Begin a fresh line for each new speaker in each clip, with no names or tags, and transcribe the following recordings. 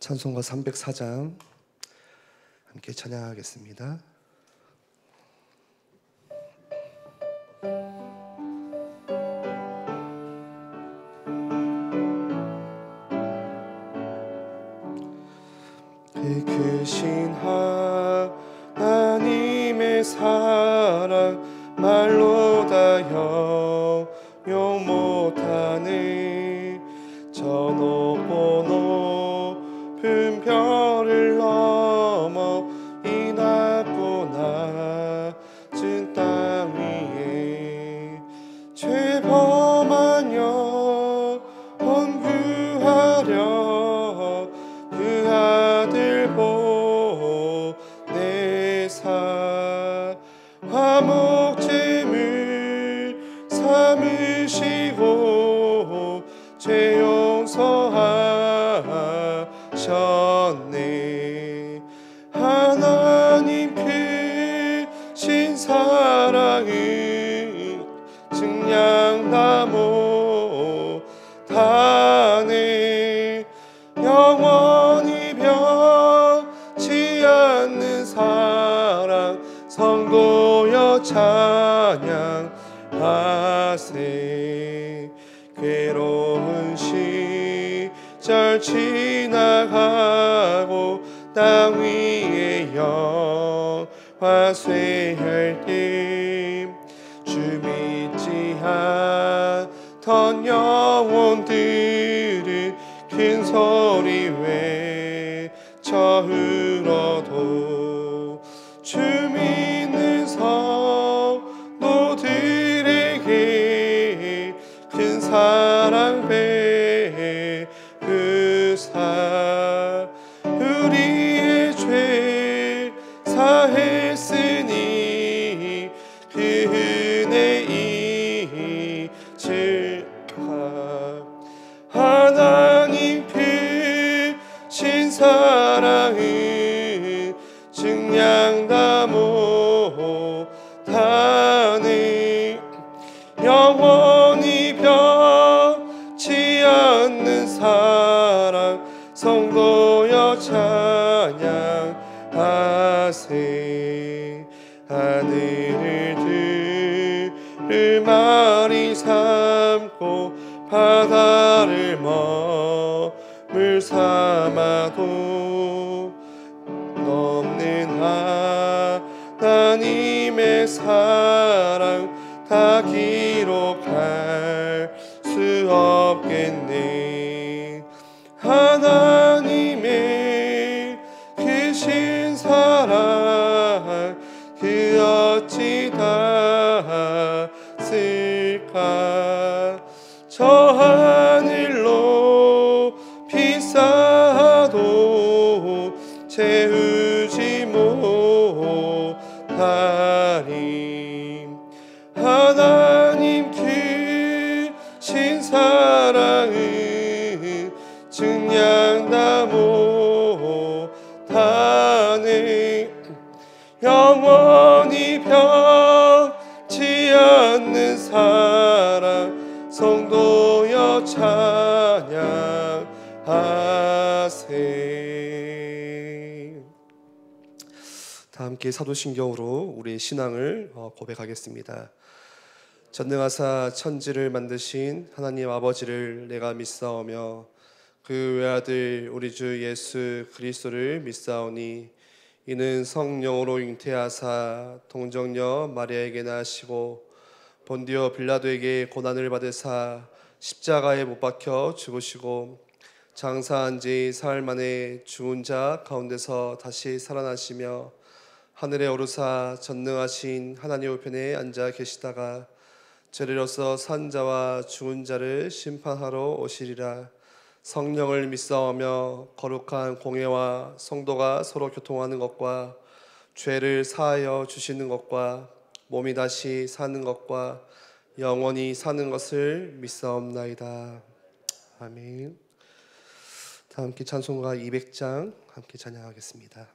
찬송가 304장 함께 찬양하겠습니다. 그 크신 하나님의 사랑 말로 다 형용 못하네. 저 높고 높은 별을 넘어 이 낮고 낮은 땅 위에 죄범한 영혼 구하려 그 아들 보내사 화목제물 삼으시고 죄 용서하셨네. 하나님 크신 사랑은 증량 못하네. 영원히 변치 않는 사랑 성도여 찬양하세. 괴로운 시절 지나가고 땅 위에 영화 쇠할 때 주 믿지 않던 영혼들은 큰 소리 외쳐 울어도 주 믿는 성도들에게 큰 사랑 베푸사 우리의 죄 사했으니 그 은혜 잊을까. 하나님 크신 사랑은 증량 다 못하네. 영원히 변치 않는 사랑 성도여 찬양하세. 하늘을 들을 말이 삼고 바다를 머물 삼아도 넘는 하나님의 사랑 다 기록할 수 없겠네. 하나님의 크신 사랑 그 어찌 닿았을까. 저 하늘로 비싸도 채우지 못하리. 하나님 크신 사랑은 증량 다 못하네. 영원히 변치 않는 사랑 성도여 찬양하세. 다 함께 사도신경으로 우리의 신앙을 고백하겠습니다. 전능하사 천지를 만드신 하나님 아버지를 내가 믿사오며 그 외아들 우리 주 예수 그리스도를 믿사오니 이는 성령으로 잉태하사 동정녀 마리아에게 나시고 본디오 빌라도에게 고난을 받으사 십자가에 못 박혀 죽으시고 장사한 지 사흘 만에 죽은 자 가운데서 다시 살아나시며 하늘에 오르사 전능하신 하나님 우편에 앉아 계시다가 저리로서 산 자와 죽은 자를 심판하러 오시리라. 성령을 믿사오며 거룩한 공회와 성도가 서로 교통하는 것과 죄를 사하여 주시는 것과 몸이 다시 사는 것과 영원히 사는 것을 믿사옵나이다. 아멘. 다 함께 찬송가 200장 함께 찬양하겠습니다.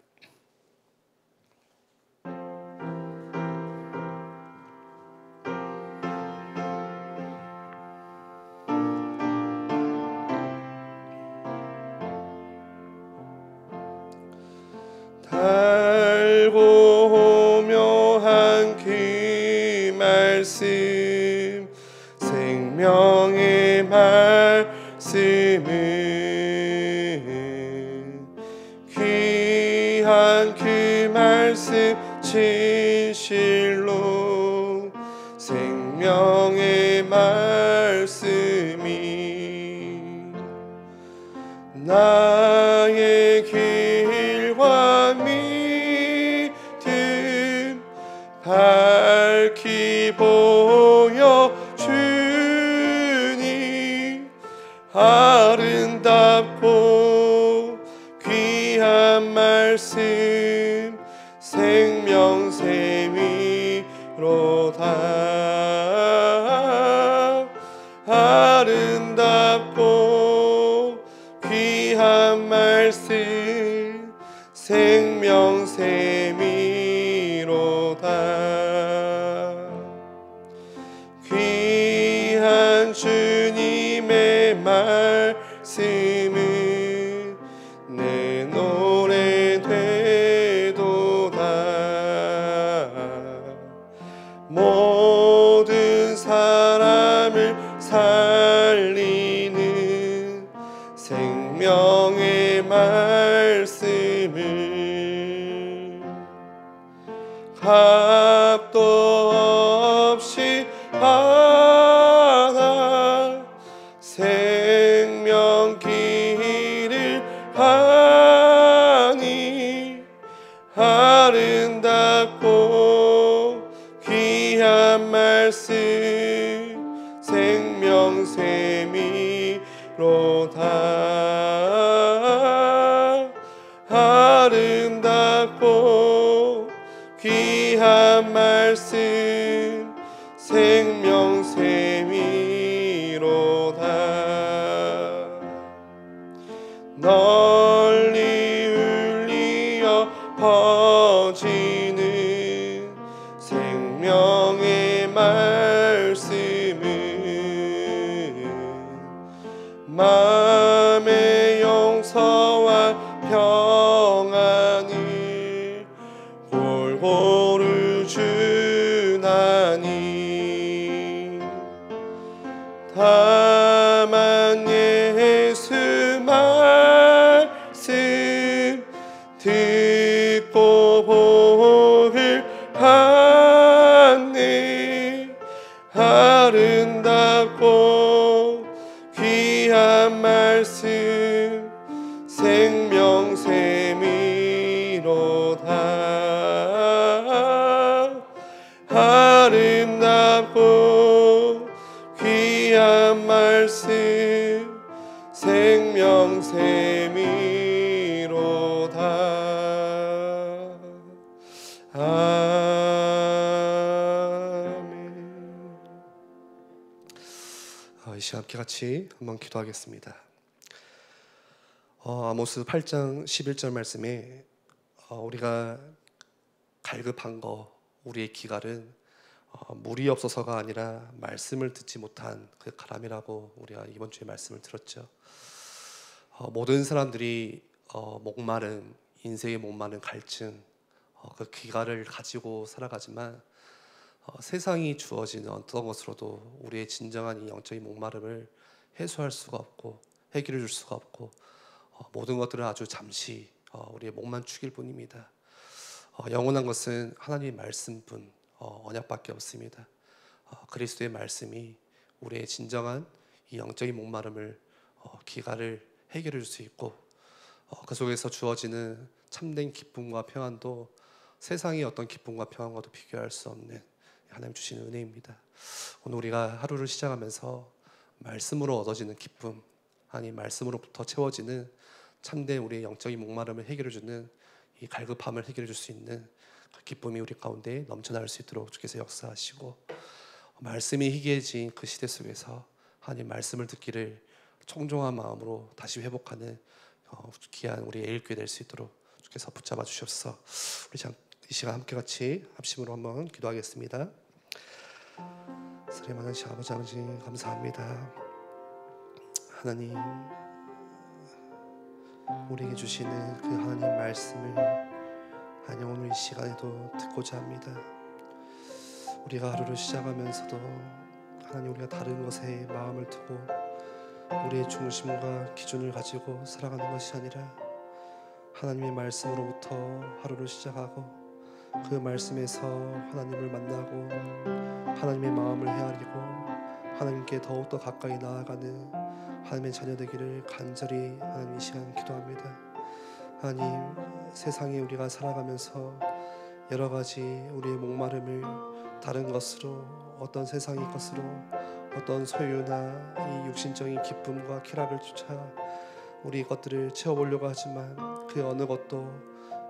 생명의 말씀은 귀한 그 말씀 진실로 생명의 말씀이 나의 길과 믿음 밝히 보여주니 아름답고 귀한 말씀 생명샘이로다 아름답고 귀한 말씀 생명샘이로다 귀한 주님의 말씀은 내 노래 되도다 모든 사람을 살리는 생명의 말씀을 값도 없이 받아 생명 길을 가니 아름답고 귀한 말씀 생명샘이로다 아름답고 귀한 말씀 생명샘이로다 널리 울리어 퍼지는 생명의 말씀은 마음의 용서와 평안을 골고루 주나니 다만 예수 말씀 듣고 복을 받네 아름답고 귀한 말씀 생명샘이로다 아름답고 귀한 말씀 생명샘이로다 아멘. 이 시간 함께 같이 한번 기도하겠습니다. 아모스 8장 11절 말씀에 우리가 갈급한 거 우리의 기갈은 물이 없어서가 아니라 말씀을 듣지 못한 그 가람이라고 우리가 이번 주에 말씀을 들었죠. 모든 사람들이 목마른 인생의 목마른 갈증 그 기갈을 가지고 살아가지만 세상이 주어지는 어떤 것으로도 우리의 진정한 이 영적인 목마름을 해소할 수가 없고 해결해 줄 수가 없고 모든 것들은 아주 잠시 우리의 목만 축일 뿐입니다. 영원한 것은 하나님의 말씀뿐 언약밖에 없습니다. 그리스도의 말씀이 우리의 진정한 이 영적인 목마름을 기갈을 해결해 줄 수 있고 그 속에서 주어지는 참된 기쁨과 평안도 세상의 어떤 기쁨과 평안과도 비교할 수 없는 하나님 주시는 은혜입니다. 오늘 우리가 하루를 시작하면서 말씀으로 얻어지는 기쁨, 아니 말씀으로부터 채워지는 참된 우리의 영적인 목마름을 해결해 주는 이 갈급함을 해결해 줄 수 있는 그 기쁨이 우리 가운데 넘쳐날 수 있도록 주께서 역사하시고 말씀이 희귀해진 그 시대 속에서 하나님 말씀을 듣기를 청종한 마음으로 다시 회복하는 귀한 우리 애일교회 될 수 있도록 주께서 붙잡아 주셔서 우리 이 시간 함께 같이 합심으로 한번 기도하겠습니다. 살아계신 아버지 감사합니다. 하나님 우리에게 주시는 그 하나님 말씀을 하나님 오늘 이 시간에도 듣고자 합니다. 우리가 하루를 시작하면서도 하나님 우리가 다른 것에 마음을 두고 우리의 중심과 기준을 가지고 살아가는 것이 아니라 하나님의 말씀으로부터 하루를 시작하고 그 말씀에서 하나님을 만나고 하나님의 마음을 헤아리고 하나님께 더욱더 가까이 나아가는 하나님의 자녀 되기를 간절히 하나님 이 시간 기도합니다. 하나님, 세상에 우리가 살아가면서 여러 가지 우리의 목마름을 다른 것으로, 어떤 세상의 것으로, 어떤 소유나 이 육신적인 기쁨과 쾌락을 쫓아 우리 것들을 채워보려고 하지만 그 어느 것도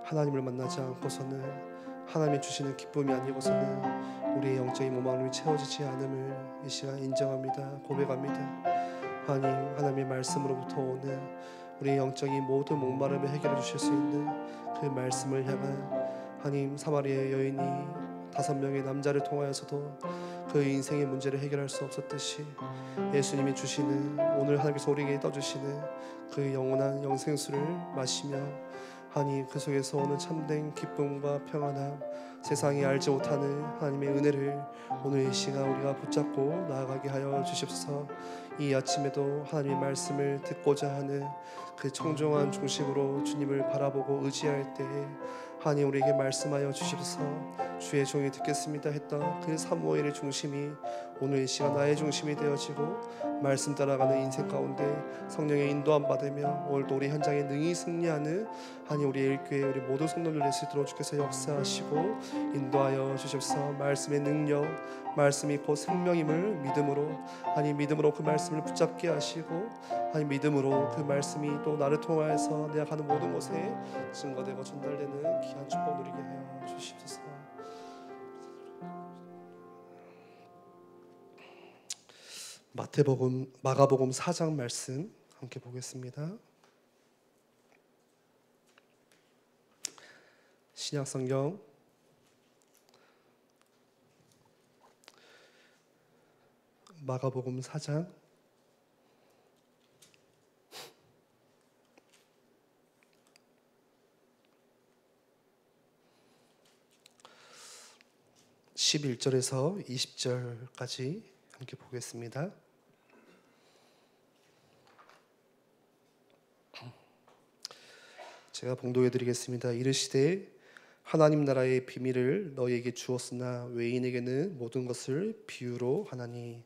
하나님을 만나지 않고서는, 하나님이 주시는 기쁨이 아니고서는 우리의 영적인 목마름이 채워지지 않음을 이 시간 인정합니다. 고백합니다. 하나님의 말씀으로부터 오는 우리의 영적인 모든 목마름을 해결해 주실 수 있는 그 말씀을 향한 하나님, 사마리아 여인이 5명의 남자를 통하여서도 그 인생의 문제를 해결할 수 없었듯이 예수님이 주시는, 오늘 하나님께서 우리에게 떠주시는 그 영원한 영생수를 마시며 하나님, 그 속에서 오는 참된 기쁨과 평안함, 세상이 알지 못하는 하나님의 은혜를 오늘 이 시간 우리가 붙잡고 나아가게 하여 주십소서. 이 아침에도 하나님의 말씀을 듣고자 하는 그 청정한 중심으로 주님을 바라보고 의지할 때에 하나님 우리에게 말씀하여 주십소서. 주의 종이 듣겠습니다 했던 그 사무엘의 중심이 오늘 이 시간 나의 중심이 되어지고 말씀 따라가는 인생 가운데 성령의 인도함 받으며 오늘도 우리 현장에 능히 승리하는 하나님 우리 일교회 우리 모든 성도들 될 수 있도록 주께서 역사하시고 인도하여 주십소서. 말씀의 능력, 말씀이 곧 생명임을 믿음으로, 하나님 믿음으로 그 말씀을 붙잡게 하시고 하나님 믿음으로 그 말씀이 또 나를 통하여서 내가 가는 모든 곳에 증거되고 전달되는 귀한 축복 누리게 하여 주십소서. 마가복음 4장 말씀 함께 보겠습니다. 신약성경 마가복음 4장 11절에서 20절까지 함께 보겠습니다. 제가 봉독해 드리겠습니다. 이르시되 하나님 나라의 비밀을 너희에게 주었으나 외인에게는 모든 것을 비유로 하나니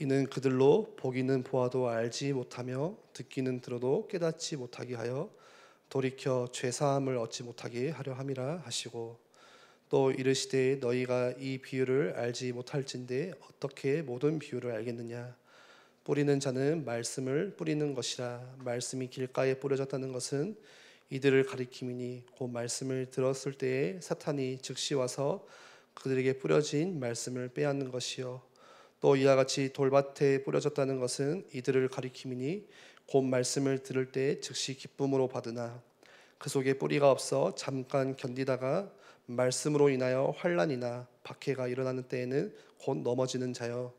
이는 그들로 보기는 보아도 알지 못하며 듣기는 들어도 깨닫지 못하게 하여 돌이켜 죄사함을 얻지 못하게 하려 함이라 하시고 또 이르시되 너희가 이 비유를 알지 못할진대 어떻게 모든 비유를 알겠느냐. 뿌리는 자는 말씀을 뿌리는 것이라. 말씀이 길가에 뿌려졌다는 것은 이들을 가리킴이니 곧 말씀을 들었을 때에 사탄이 즉시 와서 그들에게 뿌려진 말씀을 빼앗는 것이요 또 이와 같이 돌밭에 뿌려졌다는 것은 이들을 가리킴이니 곧 말씀을 들을 때 즉시 기쁨으로 받으나 그 속에 뿌리가 없어 잠깐 견디다가 말씀으로 인하여 환난이나 박해가 일어나는 때에는 곧 넘어지는 자요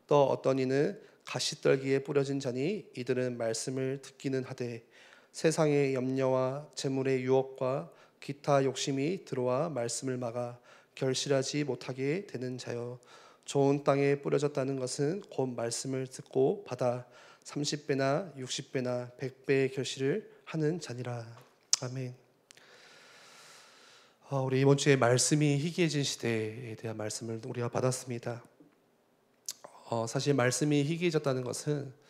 또 어떤 이는 가시떨기에 뿌려진 자니 이들은 말씀을 듣기는 하되 세상의 염려와 재물의 유혹과 기타 욕심이 들어와 말씀을 막아 결실하지 못하게 되는 자요 좋은 땅에 뿌려졌다는 것은 곧 말씀을 듣고 받아 30배나 60배나 100배의 결실을 하는 자니라. 아멘. 우리 이번 주에 말씀이 희귀해진 시대에 대한 말씀을 우리가 받았습니다. 사실 말씀이 희귀해졌다는 것은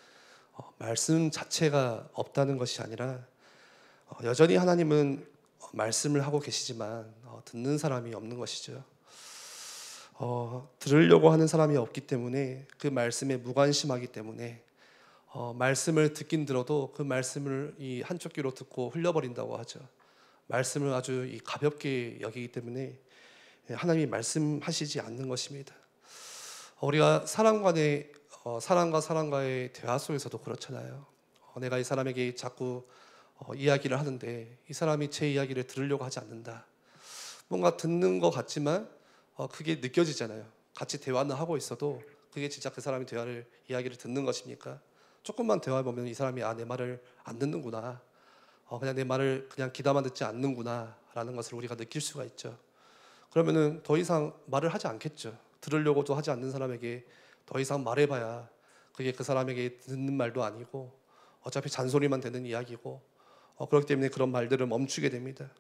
말씀 자체가 없다는 것이 아니라 여전히 하나님은 말씀을 하고 계시지만 듣는 사람이 없는 것이죠. 들으려고 하는 사람이 없기 때문에 그 말씀에 무관심하기 때문에 말씀을 듣긴 들어도 그 말씀을 이 한쪽 귀로 듣고 흘려버린다고 하죠. 말씀을 아주 가볍게 여기기 때문에 하나님이 말씀하시지 않는 것입니다. 우리가 사람과 사람과의 대화 속에서도 그렇잖아요. 내가 이 사람에게 자꾸 이야기를 하는데 이 사람이 제 이야기를 들으려고 하지 않는다. 뭔가 듣는 것 같지만 그게 느껴지잖아요. 같이 대화는 하고 있어도 그게 진짜 그 사람이 이야기를 듣는 것입니까? 조금만 대화해보면 이 사람이 내 말을 안 듣는구나, 그냥 내 말을 그냥 귀담아 듣지 않는구나 라는 것을 우리가 느낄 수가 있죠. 그러면은 더 이상 말을 하지 않겠죠. 들으려고도 하지 않는 사람에게 더 이상 말해봐야 그게 그 사람에게 듣는 말도 아니고 어차피 잔소리만 되는 이야기고 그렇기 때문에 그런 말들을 멈추게 됩니다.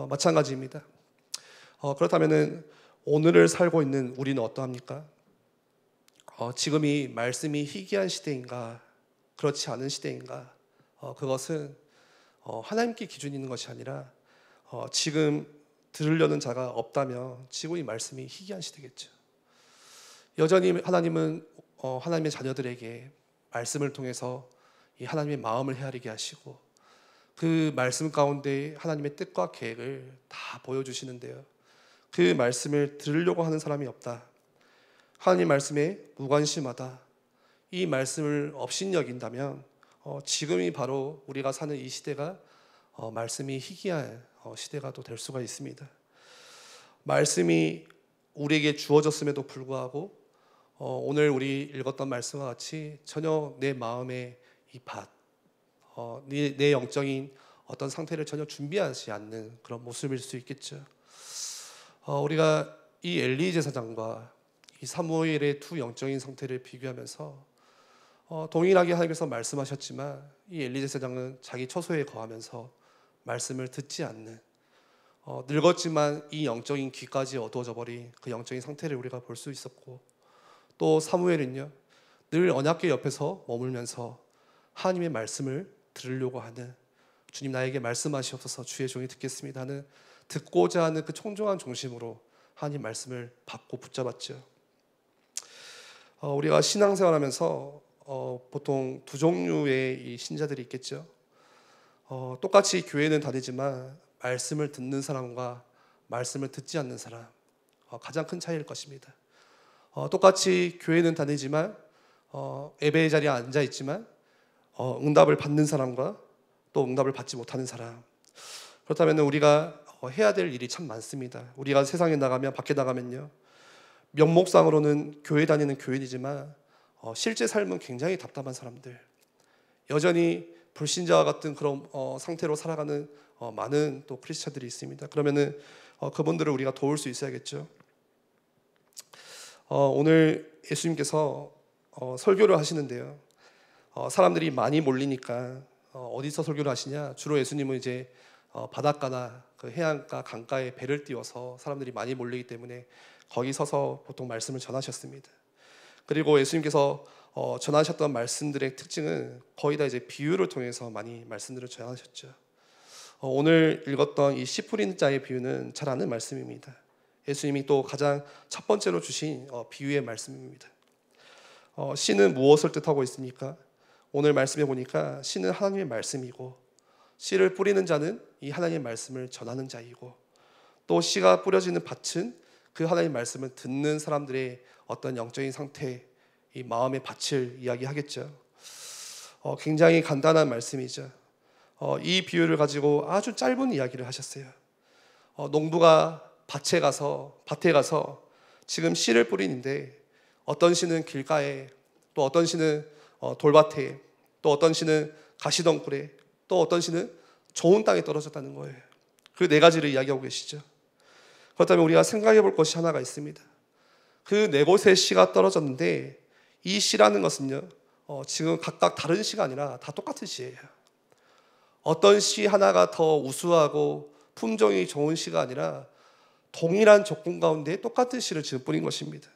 마찬가지입니다. 그렇다면은 오늘을 살고 있는 우리는 어떠합니까? 지금이 말씀이 희귀한 시대인가 그렇지 않은 시대인가? 그것은 하나님께 기준이 있는 것이 아니라 지금 들으려는 자가 없다면 지금 이 말씀이 희귀한 시대겠죠. 여전히 하나님은 하나님의 자녀들에게 말씀을 통해서 이 하나님의 마음을 헤아리게 하시고 그 말씀 가운데 하나님의 뜻과 계획을 다 보여주시는데요. 그 말씀을 들으려고 하는 사람이 없다. 하나님 말씀에 무관심하다. 이 말씀을 업신여긴다면 지금이 바로 우리가 사는 이 시대가 말씀이 희귀한 시대가 또 될 수가 있습니다. 말씀이 우리에게 주어졌음에도 불구하고 오늘 우리 읽었던 말씀과 같이 전혀 내 마음의 이 밭, 내 영적인 어떤 상태를 전혀 준비하지 않는 그런 모습일 수 있겠죠. 우리가 이 엘리 제사장과 이 사무엘의 두 영적인 상태를 비교하면서 동일하게 하나님께서 말씀하셨지만 이 엘리 제사장은 자기 처소에 거하면서 말씀을 듣지 않는 늙었지만 이 영적인 귀까지 어두워져 버린 그 영적인 상태를 우리가 볼 수 있었고, 또 사무엘은요 늘 언약궤 옆에서 머물면서 하나님의 말씀을 들으려고 하는, 주님 나에게 말씀하시옵소서 주의 종이 듣겠습니다 하는 듣고자 하는 그 청정한 중심으로 하나님 말씀을 받고 붙잡았죠. 우리가 신앙생활하면서 보통 두 종류의 이 신자들이 있겠죠. 똑같이 교회는 다니지만 말씀을 듣는 사람과 말씀을 듣지 않는 사람, 가장 큰 차이일 것입니다. 똑같이 교회는 다니지만 예배의 자리에 앉아 있지만 응답을 받는 사람과 또 응답을 받지 못하는 사람. 그렇다면 우리가 해야 될 일이 참 많습니다. 우리가 세상에 나가면, 밖에 나가면요 면목상으로는 교회 다니는 교인이지만 실제 삶은 굉장히 답답한 사람들, 여전히 불신자와 같은 그런 상태로 살아가는 많은 또 크리스찬들이 있습니다. 그러면은 그분들을 우리가 도울 수 있어야겠죠. 오늘 예수님께서 설교를 하시는데요, 사람들이 많이 몰리니까 어디서 설교를 하시냐? 주로 예수님은 이제 바닷가나 그 해안가, 강가에 배를 띄워서 사람들이 많이 몰리기 때문에 거기 서서 보통 말씀을 전하셨습니다. 그리고 예수님께서 전하셨던 말씀들의 특징은 거의 다 이제 비유를 통해서 많이 말씀들을 전하셨죠. 오늘 읽었던 이 씨 뿌린 자의 비유는 잘 아는 말씀입니다. 예수님이 또 가장 첫 번째로 주신 비유의 말씀입니다. 씨는 무엇을 뜻하고 있습니까? 오늘 말씀해 보니까 씨는 하나님의 말씀이고, 씨를 뿌리는 자는 이 하나님의 말씀을 전하는 자이고, 또 씨가 뿌려지는 밭은 그 하나님의 말씀을 듣는 사람들의 어떤 영적인 상태, 이 마음의 밭을 이야기하겠죠. 굉장히 간단한 말씀이죠. 이 비유를 가지고 아주 짧은 이야기를 하셨어요. 농부가 밭에 가서 지금 씨를 뿌리는데 어떤 씨는 길가에, 또 어떤 씨는 돌밭에, 또 어떤 씨는 가시덩굴에, 또 어떤 씨는 좋은 땅에 떨어졌다는 거예요. 그 네 가지를 이야기하고 계시죠. 그렇다면 우리가 생각해 볼 것이 하나가 있습니다. 그 네 곳의 씨가 떨어졌는데 이 씨라는 것은요 지금 각각 다른 씨가 아니라 다 똑같은 씨예요. 어떤 씨 하나가 더 우수하고 품종이 좋은 씨가 아니라 동일한 조건 가운데 똑같은 씨를 지금 뿌린 것입니다.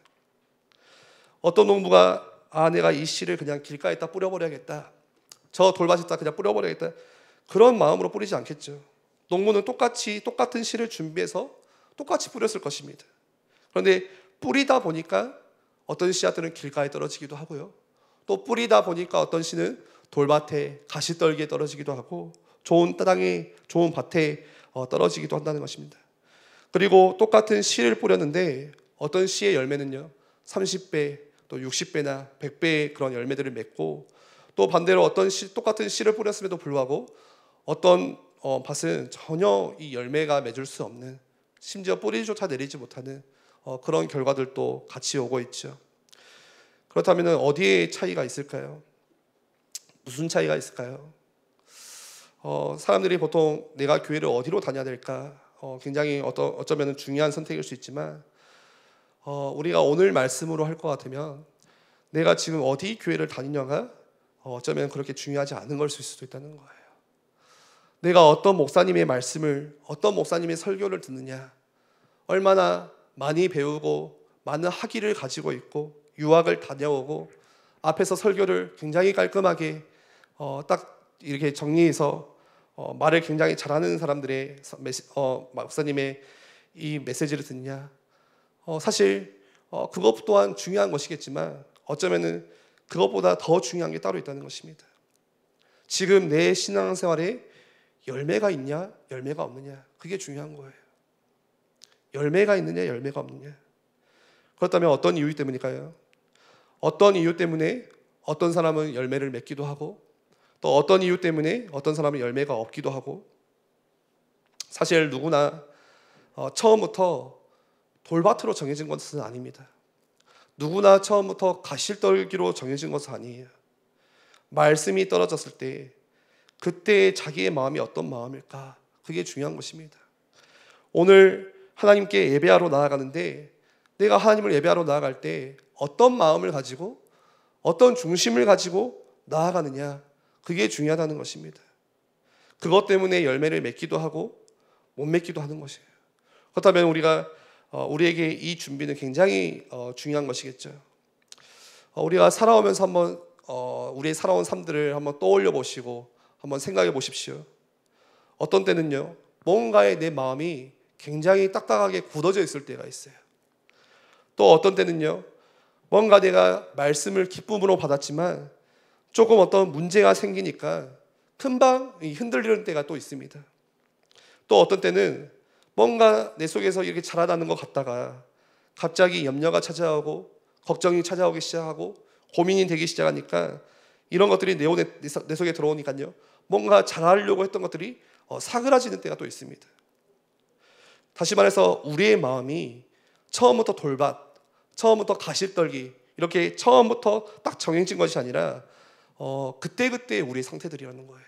어떤 농부가 내가 이 씨를 그냥 길가에다 뿌려버려야겠다, 저 돌밭에다 그냥 뿌려버려야겠다, 그런 마음으로 뿌리지 않겠죠. 농부는 똑같은 씨를 준비해서 똑같이 뿌렸을 것입니다. 그런데 뿌리다 보니까 어떤 씨앗들은 길가에 떨어지기도 하고요, 또 뿌리다 보니까 어떤 씨는 돌밭에, 가시떨기에 떨어지기도 하고 좋은 땅에, 좋은 밭에 떨어지기도 한다는 것입니다. 그리고 똑같은 씨를 뿌렸는데 어떤 씨의 열매는요 30배, 또 60배나 100배의 그런 열매들을 맺고, 또 반대로 똑같은 씨를 뿌렸음에도 불구하고 어떤 밭은 전혀 이 열매가 맺을 수 없는, 심지어 뿌리조차 내리지 못하는 그런 결과들도 같이 오고 있죠. 그렇다면 어디에 차이가 있을까요? 무슨 차이가 있을까요? 사람들이 보통 내가 교회를 어디로 다녀야 될까, 굉장히 어쩌면 중요한 선택일 수 있지만 우리가 오늘 말씀으로 할 것 같으면 내가 지금 어디 교회를 다니냐가 어쩌면 그렇게 중요하지 않은 걸 수도 있다는 거예요. 내가 어떤 목사님의 말씀을, 어떤 목사님의 설교를 듣느냐, 얼마나 많이 배우고 많은 학위를 가지고 있고 유학을 다녀오고 앞에서 설교를 굉장히 깔끔하게 딱 이렇게 정리해서 말을 굉장히 잘하는 사람들의 목사님의 이 메시지를 듣냐. 사실 그것 또한 중요한 것이겠지만 어쩌면은 그것보다 더 중요한 게 따로 있다는 것입니다. 지금 내 신앙생활에 열매가 있냐, 열매가 없느냐, 그게 중요한 거예요. 열매가 있느냐, 열매가 없느냐. 그렇다면 어떤 이유 때문일까요? 어떤 이유 때문에 어떤 사람은 열매를 맺기도 하고 또 어떤 이유 때문에 어떤 사람은 열매가 없기도 하고, 사실 누구나 처음부터 돌밭으로 정해진 것은 아닙니다. 누구나 처음부터 가시떨기로 정해진 것은 아니에요. 말씀이 떨어졌을 때 그때 자기의 마음이 어떤 마음일까, 그게 중요한 것입니다. 오늘 하나님께 예배하러 나아가는데 내가 하나님을 예배하러 나아갈 때 어떤 마음을 가지고 어떤 중심을 가지고 나아가느냐, 그게 중요하다는 것입니다. 그것 때문에 열매를 맺기도 하고 못 맺기도 하는 것이에요. 그렇다면 우리에게 이 준비는 굉장히 중요한 것이겠죠. 우리가 살아오면서 한번 우리의 살아온 삶들을 한번 떠올려 보시고 한번 생각해 보십시오. 어떤 때는요, 뭔가에 내 마음이 굉장히 딱딱하게 굳어져 있을 때가 있어요. 또 어떤 때는요, 뭔가 내가 말씀을 기쁨으로 받았지만 조금 어떤 문제가 생기니까 금방 흔들리는 때가 또 있습니다. 또 어떤 때는 뭔가 내 속에서 이렇게 자라나는 것 같다가 갑자기 염려가 찾아오고 걱정이 찾아오기 시작하고 고민이 되기 시작하니까 이런 것들이 내 속에 들어오니까요, 뭔가 잘하려고 했던 것들이 사그라지는 때가 또 있습니다. 다시 말해서 우리의 마음이 처음부터 돌밭, 처음부터 가시떨기, 이렇게 처음부터 딱 정해진 것이 아니라 그때그때 우리의 상태들이라는 거예요.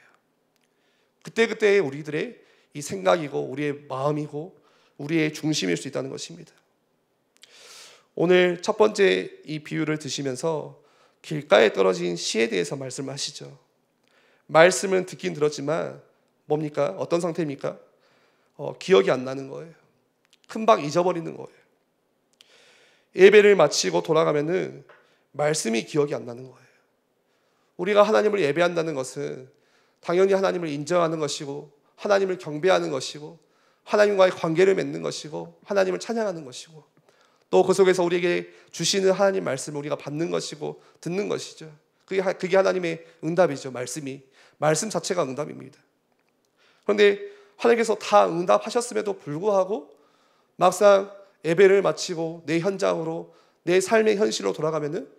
그때그때 우리들의 이 생각이고 우리의 마음이고 우리의 중심일 수 있다는 것입니다. 오늘 첫 번째 이 비유를 드시면서 길가에 떨어진 씨에 대해서 말씀하시죠. 말씀은 듣긴 들었지만 뭡니까? 어떤 상태입니까? 기억이 안 나는 거예요. 금방 잊어버리는 거예요. 예배를 마치고 돌아가면은 말씀이 기억이 안 나는 거예요. 우리가 하나님을 예배한다는 것은 당연히 하나님을 인정하는 것이고 하나님을 경배하는 것이고 하나님과의 관계를 맺는 것이고 하나님을 찬양하는 것이고 또 그 속에서 우리에게 주시는 하나님 말씀을 우리가 받는 것이고 듣는 것이죠. 그게 하나님의 응답이죠. 말씀 자체가 응답입니다. 그런데 하나님께서 다 응답하셨음에도 불구하고 막상 예배를 마치고 내 현장으로 내 삶의 현실로 돌아가면은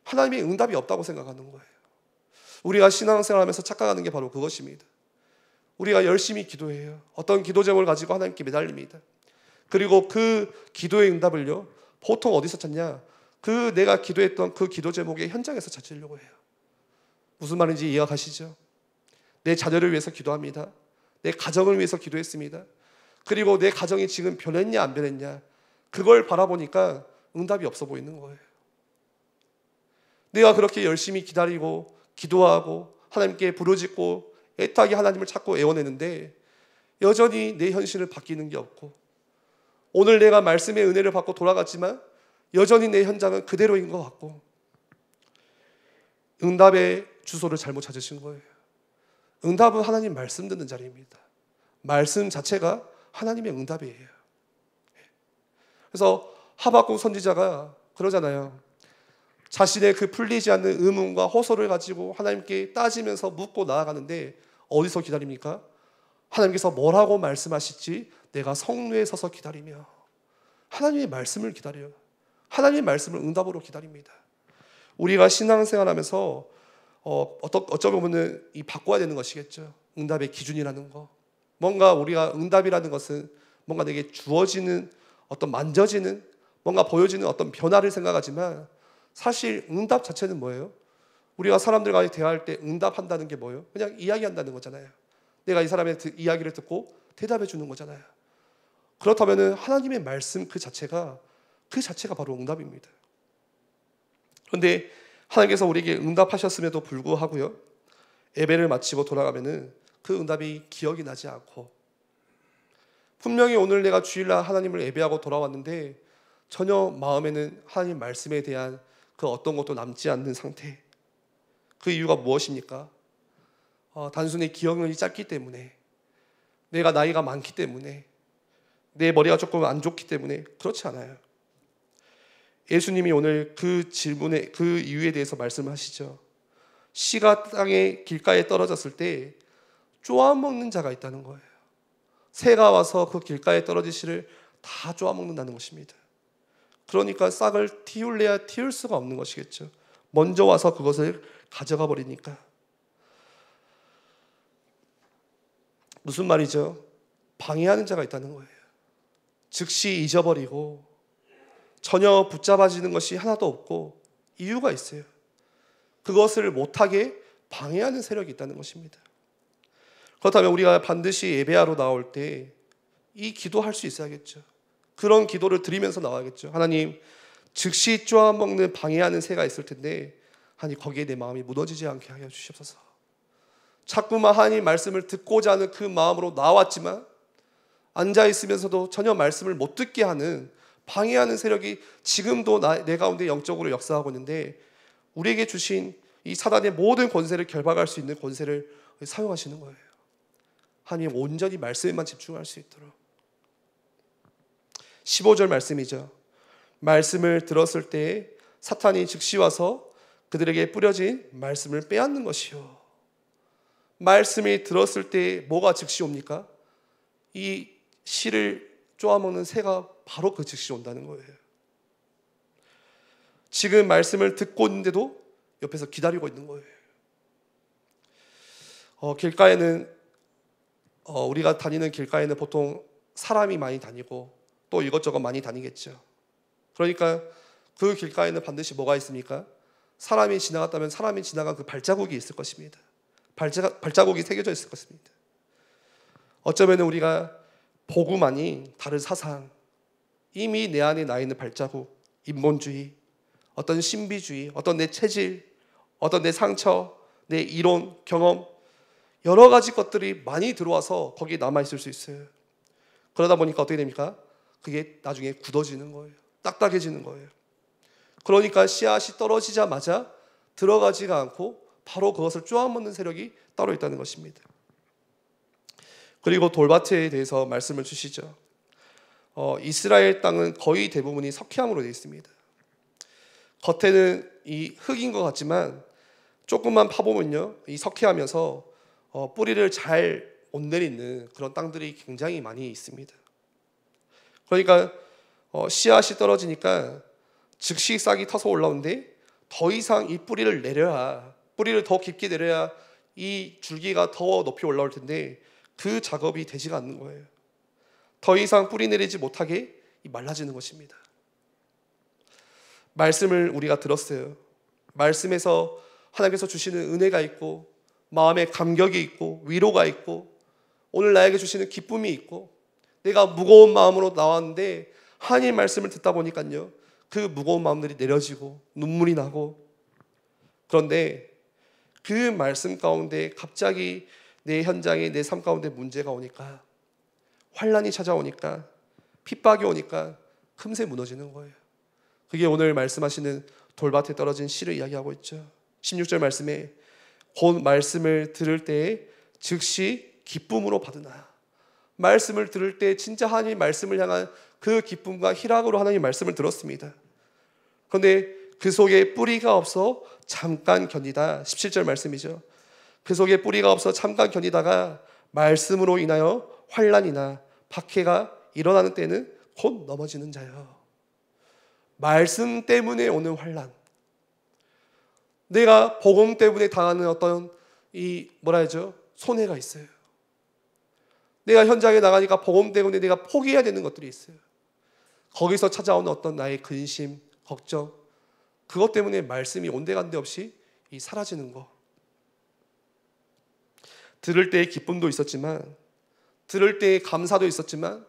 하나님의 응답이 없다고 생각하는 거예요. 우리가 신앙생활하면서 착각하는 게 바로 그것입니다. 우리가 열심히 기도해요. 어떤 기도 제목을 가지고 하나님께 매달립니다. 그리고 그 기도의 응답을요, 보통 어디서 찾냐? 내가 기도했던 그 기도 제목의 현장에서 찾으려고 해요. 무슨 말인지 이해가 가시죠? 내 자녀를 위해서 기도합니다. 내 가정을 위해서 기도했습니다. 그리고 내 가정이 지금 변했냐 안 변했냐, 그걸 바라보니까 응답이 없어 보이는 거예요. 내가 그렇게 열심히 기다리고 기도하고 하나님께 부르짖고 애타게 하나님을 찾고 애원했는데 여전히 내 현실은 바뀌는 게 없고, 오늘 내가 말씀의 은혜를 받고 돌아갔지만 여전히 내 현장은 그대로인 것 같고, 응답의 주소를 잘못 찾으신 거예요. 응답은 하나님 말씀 듣는 자리입니다. 말씀 자체가 하나님의 응답이에요. 그래서 하박국 선지자가 그러잖아요. 자신의 그 풀리지 않는 의문과 호소를 가지고 하나님께 따지면서 묻고 나아가는데 어디서 기다립니까? 하나님께서 뭐라고 말씀하실지 내가 성루에 서서 기다리며 하나님의 말씀을 기다려요. 하나님의 말씀을 응답으로 기다립니다. 우리가 신앙생활하면서 어쩌면 바꿔야 되는 것이겠죠. 응답의 기준이라는 거. 뭔가 우리가 응답이라는 것은 뭔가 내게 주어지는 어떤 만져지는 뭔가 보여지는 어떤 변화를 생각하지만 사실 응답 자체는 뭐예요? 우리가 사람들과 대화할 때 응답한다는 게 뭐예요? 그냥 이야기한다는 거잖아요. 내가 이 사람의 이야기를 듣고 대답해 주는 거잖아요. 그렇다면 하나님의 말씀 그 자체가 그 자체가 바로 응답입니다. 그런데 하나님께서 우리에게 응답하셨음에도 불구하고요, 예배를 마치고 돌아가면은 그 응답이 기억이 나지 않고, 분명히 오늘 내가 주일날 하나님을 예배하고 돌아왔는데 전혀 마음에는 하나님 말씀에 대한 그 어떤 것도 남지 않는 상태. 그 이유가 무엇입니까? 단순히 기억력이 짧기 때문에, 내가 나이가 많기 때문에, 내 머리가 조금 안 좋기 때문에 그렇지 않아요. 예수님이 오늘 그 질문에, 그 이유에 대해서 말씀하시죠. 씨가 땅의 길가에 떨어졌을 때 쪼아먹는 자가 있다는 거예요. 새가 와서 그 길가에 떨어진 씨를 다 쪼아먹는다는 것입니다. 그러니까 싹을 틔울래야 틔울 수가 없는 것이겠죠. 먼저 와서 그것을 가져가 버리니까. 무슨 말이죠? 방해하는 자가 있다는 거예요. 즉시 잊어버리고 전혀 붙잡아지는 것이 하나도 없고 이유가 있어요. 그것을 못하게 방해하는 세력이 있다는 것입니다. 그렇다면 우리가 반드시 예배하러 나올 때 이 기도할 수 있어야겠죠. 그런 기도를 드리면서 나와야겠죠. 하나님, 즉시 쪼아먹는 방해하는 새가 있을 텐데 하나님, 거기에 내 마음이 무너지지 않게 하여 주시옵소서. 자꾸만 하나님 말씀을 듣고자 하는 그 마음으로 나왔지만 앉아있으면서도 전혀 말씀을 못 듣게 하는, 방해하는 세력이 지금도 내 가운데 영적으로 역사하고 있는데, 우리에게 주신 이 사단의 모든 권세를 결박할 수 있는 권세를 사용하시는 거예요. 하나님, 온전히 말씀에만 집중할 수 있도록. 15절 말씀이죠. 말씀을 들었을 때에 사탄이 즉시 와서 그들에게 뿌려진 말씀을 빼앗는 것이요. 말씀이 들었을 때 뭐가 즉시 옵니까? 이 씨를 쪼아먹는 새가 바로 그 즉시 온다는 거예요. 지금 말씀을 듣고 있는데도 옆에서 기다리고 있는 거예요. 길가에는 우리가 다니는 길가에는 보통 사람이 많이 다니고 또 이것저것 많이 다니겠죠. 그러니까 그 길가에는 반드시 뭐가 있습니까? 사람이 지나갔다면 사람이 지나간 그 발자국이 있을 것입니다. 발자국이 새겨져 있을 것입니다. 어쩌면 우리가 복음 아닌 다른 사상, 이미 내 안에 나 있는 발자국, 인본주의, 어떤 신비주의, 어떤 내 체질, 어떤 내 상처, 내 이론, 경험, 여러 가지 것들이 많이 들어와서 거기에 남아있을 수 있어요. 그러다 보니까 어떻게 됩니까? 그게 나중에 굳어지는 거예요. 딱딱해지는 거예요. 그러니까 씨앗이 떨어지자마자 들어가지가 않고 바로 그것을 쪼아먹는 세력이 따로 있다는 것입니다. 그리고 돌밭에 대해서 말씀을 주시죠. 이스라엘 땅은 거의 대부분이 석회암으로 되어 있습니다. 겉에는 이 흙인 것 같지만 조금만 파보면요, 이 석회암에서 뿌리를 잘 못 내리는 그런 땅들이 굉장히 많이 있습니다. 그러니까 씨앗이 떨어지니까 즉시 싹이 터서 올라오는데 더 이상 이 뿌리를 내려야, 뿌리를 더 깊게 내려야 이 줄기가 더 높이 올라올 텐데 그 작업이 되지가 않는 거예요. 더 이상 뿌리 내리지 못하게 말라지는 것입니다. 말씀을 우리가 들었어요. 말씀에서 하나님께서 주시는 은혜가 있고, 마음에 감격이 있고, 위로가 있고, 오늘 나에게 주시는 기쁨이 있고, 내가 무거운 마음으로 나왔는데 하나님 말씀을 듣다 보니까요, 그 무거운 마음들이 내려지고 눈물이 나고. 그런데 그 말씀 가운데 갑자기 내 현장에, 내 삶 가운데 문제가 오니까, 환난이 찾아오니까, 핍박이 오니까 금세 무너지는 거예요. 그게 오늘 말씀하시는 돌밭에 떨어진 씨를 이야기하고 있죠. 16절 말씀에 곧 말씀을 들을 때에 즉시 기쁨으로 받으나. 말씀을 들을 때 진짜 하나님 말씀을 향한 그 기쁨과 희락으로 하나님 말씀을 들었습니다. 그런데 그 속에 뿌리가 없어 잠깐 견디다. 17절 말씀이죠. 그 속에 뿌리가 없어 잠깐 견디다가 말씀으로 인하여 환난이나 박해가 일어나는 때는 곧 넘어지는 자요. 말씀 때문에 오는 환난, 내가 복음 때문에 당하는 어떤 손해가 있어요. 내가 현장에 나가니까 복음 때문에 내가 포기해야 되는 것들이 있어요. 거기서 찾아오는 어떤 나의 근심, 걱정, 그것 때문에 말씀이 온데간데 없이 사라지는 거. 들을 때의 기쁨도 있었지만, 들을 때의 감사도 있었지만,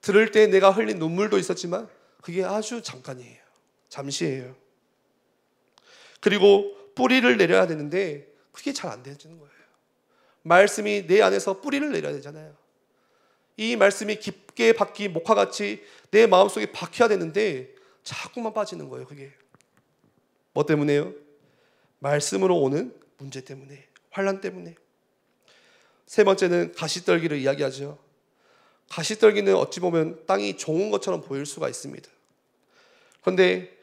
들을 때 내가 흘린 눈물도 있었지만, 그게 아주 잠깐이에요. 잠시예요. 그리고 뿌리를 내려야 되는데 그게 잘 안 되는 거예요. 말씀이 내 안에서 뿌리를 내려야 되잖아요. 이 말씀이 깊게 박힌 목화같이 내 마음속에 박혀야 되는데 자꾸만 빠지는 거예요. 그게 뭐 때문에요? 말씀으로 오는 문제 때문에, 환난 때문에. 세 번째는 가시떨기를 이야기하죠. 가시떨기는 어찌 보면 땅이 좋은 것처럼 보일 수가 있습니다. 그런데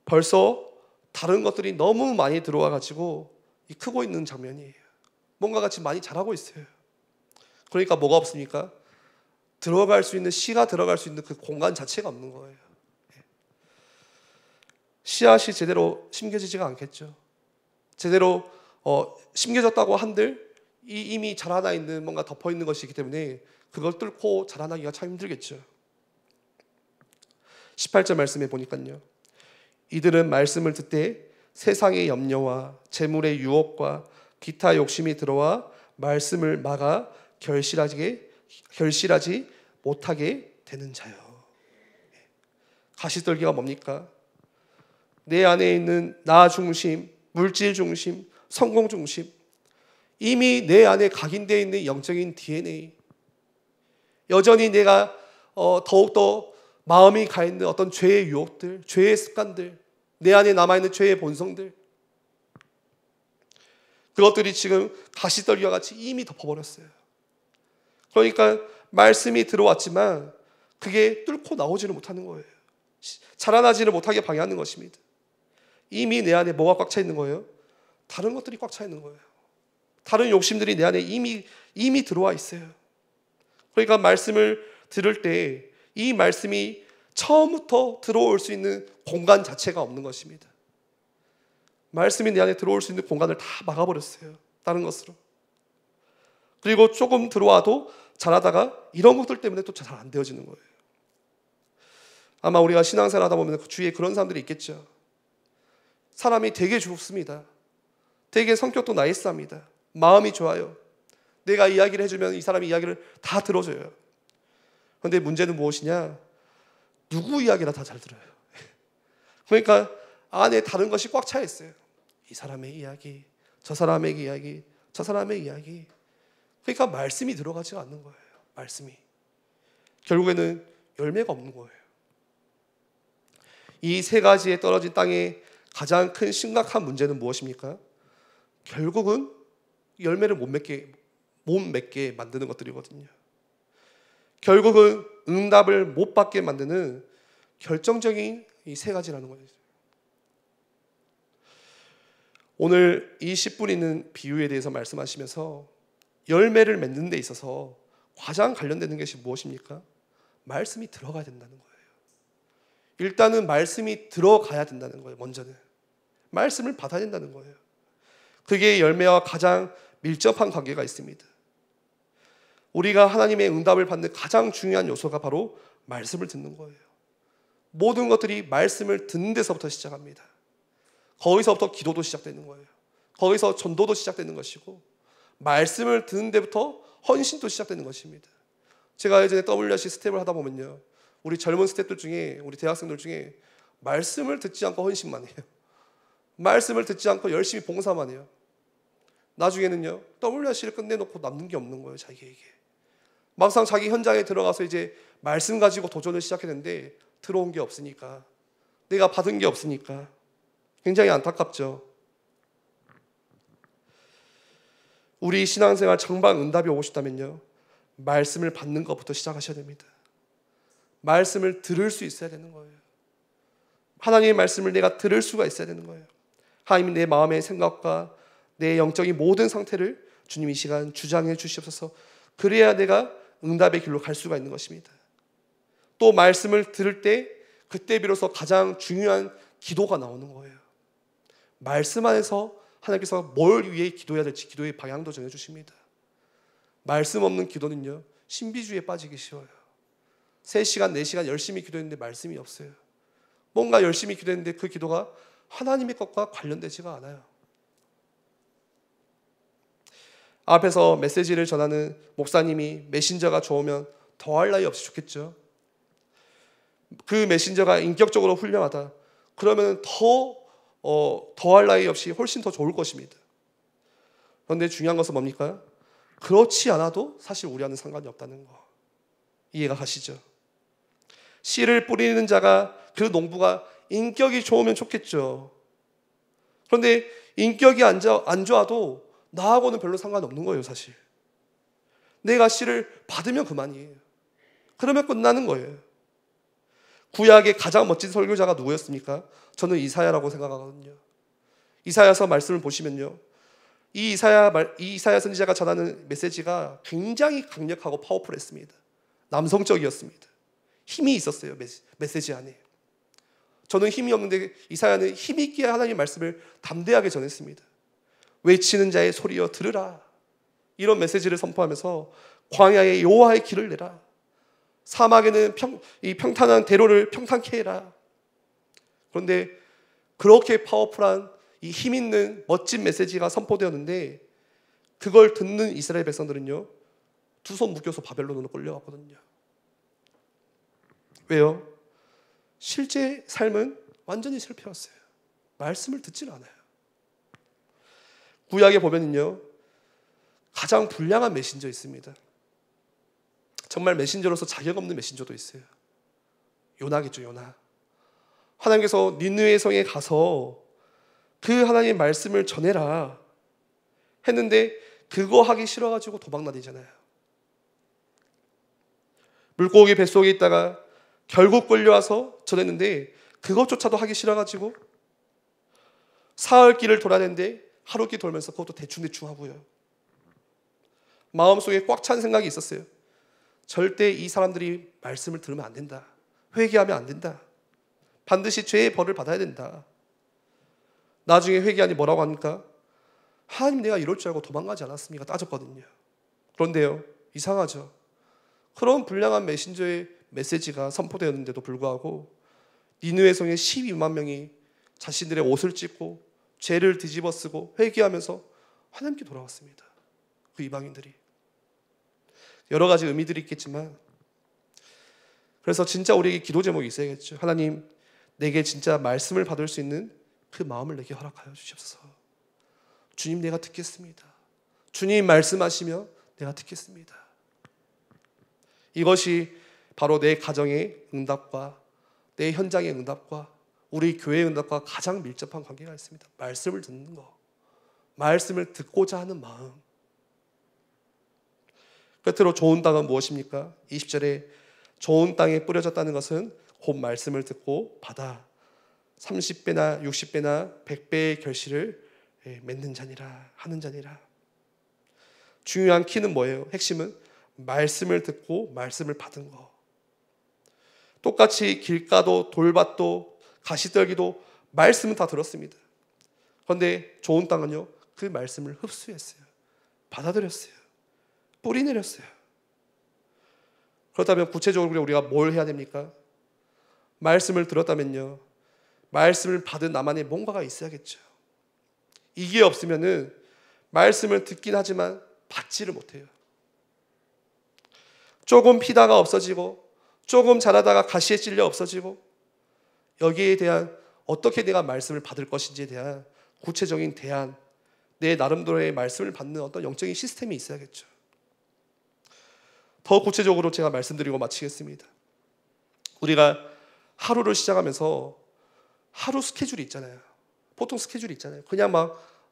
벌써 다른 것들이 너무 많이 들어와 가지고 크고 있는 장면이에요. 뭔가 같이 많이 자라고 있어요. 그러니까 뭐가 없습니까? 들어갈 수 있는, 씨가 들어갈 수 있는 그 공간 자체가 없는 거예요. 씨앗이 제대로 심겨지지가 않겠죠. 제대로 심겨졌다고 한들 이미 자라나 있는, 뭔가 덮어 있는 것이기 때문에 그걸 뚫고 자라나기가 참 힘들겠죠. 18절 말씀에 보니까요, 이들은 말씀을 듣되 세상의 염려와 재물의 유혹과 기타 욕심이 들어와 말씀을 막아 결실하지 못하게 되는 자요. 가시떨기가 뭡니까? 내 안에 있는 나 중심, 물질 중심, 성공 중심, 이미 내 안에 각인되어 있는 영적인 DNA, 여전히 내가 더욱더 마음이 가 있는 어떤 죄의 유혹들, 죄의 습관들, 내 안에 남아있는 죄의 본성들, 그것들이 지금 가시떨기와 같이 이미 덮어버렸어요. 그러니까 말씀이 들어왔지만 그게 뚫고 나오지를 못하는 거예요. 자라나지를 못하게 방해하는 것입니다. 이미 내 안에 뭐가 꽉 차 있는 거예요? 다른 것들이 꽉 차 있는 거예요. 다른 욕심들이 내 안에 이미 들어와 있어요. 그러니까 말씀을 들을 때 이 말씀이 처음부터 들어올 수 있는 공간 자체가 없는 것입니다. 말씀이 내 안에 들어올 수 있는 공간을 다 막아버렸어요. 다른 것으로. 그리고 조금 들어와도 자라다가 이런 것들 때문에 또 잘 안 되어지는 거예요. 아마 우리가 신앙생활 하다 보면 그 주위에 그런 사람들이 있겠죠. 사람이 되게 좋습니다. 되게 성격도 나이스합니다. 마음이 좋아요. 내가 이야기를 해주면 이 사람이 이야기를 다 들어줘요. 그런데 문제는 무엇이냐? 누구 이야기나 다 잘 들어요. 그러니까 안에 다른 것이 꽉 차 있어요. 이 사람의 이야기, 저 사람의 이야기, 저 사람의 이야기. 그러니까 말씀이 들어가지 않는 거예요. 말씀이. 결국에는 열매가 없는 거예요. 이 세 가지에 떨어진 땅의 가장 큰 심각한 문제는 무엇입니까? 결국은 열매를 못 맺게 만드는 것들이거든요. 결국은 응답을 못 받게 만드는 결정적인 이 세 가지라는 거예요. 오늘 이 씨 뿌리는 비유에 대해서 말씀하시면서 열매를 맺는 데 있어서 가장 관련되는 것이 무엇입니까? 말씀이 들어가야 된다는 거예요. 일단은 말씀이 들어가야 된다는 거예요. 먼저는 말씀을 받아야 된다는 거예요. 그게 열매와 가장 밀접한 관계가 있습니다. 우리가 하나님의 응답을 받는 가장 중요한 요소가 바로 말씀을 듣는 거예요. 모든 것들이 말씀을 듣는 데서부터 시작합니다. 거기서부터 기도도 시작되는 거예요. 거기서 전도도 시작되는 것이고, 말씀을 듣는 데부터 헌신도 시작되는 것입니다. 제가 예전에 WRC 스텝을 하다 보면요, 우리 젊은 스텝들 중에, 우리 대학생들 중에 말씀을 듣지 않고 헌신만 해요. 말씀을 듣지 않고 열심히 봉사만 해요. 나중에는요, WRC를 끝내놓고 남는 게 없는 거예요, 자기에게. 막상 자기 현장에 들어가서 이제 말씀 가지고 도전을 시작했는데 들어온 게 없으니까, 내가 받은 게 없으니까 굉장히 안타깝죠. 우리 신앙생활 정말 응답이 오고 싶다면요, 말씀을 받는 것부터 시작하셔야 됩니다. 말씀을 들을 수 있어야 되는 거예요. 하나님의 말씀을 내가 들을 수가 있어야 되는 거예요. 하나님이 내 마음의 생각과 내 영적인 모든 상태를 주님 이 시간 주장해 주시옵소서. 그래야 내가 응답의 길로 갈 수가 있는 것입니다. 또 말씀을 들을 때 그때 비로소 가장 중요한 기도가 나오는 거예요. 말씀 안에서 하나님께서 뭘 위해 기도해야 될지 기도의 방향도 정해주십니다. 말씀 없는 기도는요, 신비주의에 빠지기 쉬워요. 3시간, 4시간 열심히 기도했는데 말씀이 없어요. 뭔가 열심히 기도했는데 그 기도가 하나님의 것과 관련되지가 않아요. 앞에서 메시지를 전하는 목사님이 메신저가 좋으면 더할 나위 없이 좋겠죠. 그 메신저가 인격적으로 훌륭하다. 그러면 더할 나위 없이 훨씬 더 좋을 것입니다. 그런데 중요한 것은 뭡니까? 그렇지 않아도 사실 우리와는 상관이 없다는 거. 이해가 가시죠? 씨를 뿌리는 자가, 그 농부가 인격이 좋으면 좋겠죠. 그런데 인격이 안 좋아도 나하고는 별로 상관없는 거예요, 사실. 내가 씨를 받으면 그만이에요. 그러면 끝나는 거예요. 구약의 가장 멋진 설교자가 누구였습니까? 저는 이사야라고 생각하거든요. 이사야서 말씀을 보시면요, 이 이사야 선지자가 전하는 메시지가 굉장히 강력하고 파워풀했습니다. 남성적이었습니다. 힘이 있었어요, 메시지 안에. 저는 힘이 없는데 이사야는 힘 있게 하나님의 말씀을 담대하게 전했습니다. 외치는 자의 소리여 들으라. 이런 메시지를 선포하면서 광야에 여호와의 길을 내라. 사막에는 이 평탄한 대로를 평탄케 해라. 그런데 그렇게 파워풀한 이 힘 있는 멋진 메시지가 선포되었는데, 그걸 듣는 이스라엘 백성들은요, 두 손 묶여서 바벨론으로 끌려갔거든요. 왜요? 실제 삶은 완전히 실패였어요. 말씀을 듣질 않아요. 구약에 보면은요, 가장 불량한 메신저 있습니다. 정말 메신저로서 자격 없는 메신저도 있어요. 요나겠죠, 요나. 하나님께서 니느웨 성에 가서 그 하나님의 말씀을 전해라 했는데 그거 하기 싫어가지고 도망다니잖아요. 물고기 뱃속에 있다가 결국 끌려와서 전했는데 그것조차도 하기 싫어가지고 사흘 길을 돌아냈는데 하루 길 돌면서 그것도 대충대충 하고요. 마음속에 꽉 찬 생각이 있었어요. 절대 이 사람들이 말씀을 들으면 안 된다. 회개하면 안 된다. 반드시 죄의 벌을 받아야 된다. 나중에 회개하니 뭐라고 합니까? 하나님, 내가 이럴 줄 알고 도망가지 않았습니까? 따졌거든요. 그런데요, 이상하죠. 그런 불량한 메신저의 메시지가 선포되었는데도 불구하고 니느웨 성의 12만 명이 자신들의 옷을 찢고 죄를 뒤집어 쓰고 회개하면서 하나님께 돌아왔습니다. 그 이방인들이. 여러 가지 의미들이 있겠지만, 그래서 진짜 우리에게 기도 제목이 있어야겠죠. 하나님, 내게 진짜 말씀을 받을 수 있는 그 마음을 내게 허락하여 주시옵소서. 주님, 내가 듣겠습니다. 주님 말씀하시며 내가 듣겠습니다. 이것이 바로 내 가정의 응답과 내 현장의 응답과 우리 교회의 응답과 가장 밀접한 관계가 있습니다. 말씀을 듣는 거, 말씀을 듣고자 하는 마음. 끝으로 좋은 땅은 무엇입니까? 20절에 좋은 땅에 뿌려졌다는 것은 곧 말씀을 듣고 받아 30배나 60배나 100배의 결실을 맺는 자니라, 하는 자니라. 중요한 키는 뭐예요? 핵심은 말씀을 듣고 말씀을 받은 거. 똑같이 길가도 돌밭도 가시떨기도 말씀은 다 들었습니다. 그런데 좋은 땅은요, 그 말씀을 흡수했어요. 받아들였어요. 뿌리 내렸어요. 그렇다면 구체적으로 우리가 뭘 해야 됩니까? 말씀을 들었다면요, 말씀을 받은 나만의 뭔가가 있어야겠죠. 이게 없으면은 말씀을 듣긴 하지만 받지를 못해요. 조금 피다가 없어지고 조금 자라다가 가시에 찔려 없어지고, 여기에 대한 어떻게 내가 말씀을 받을 것인지에 대한 구체적인 대안, 내 나름대로의 말씀을 받는 어떤 영적인 시스템이 있어야겠죠. 더 구체적으로 제가 말씀드리고 마치겠습니다. 우리가 하루를 시작하면서 하루 스케줄이 있잖아요. 보통 스케줄이 있잖아요. 그냥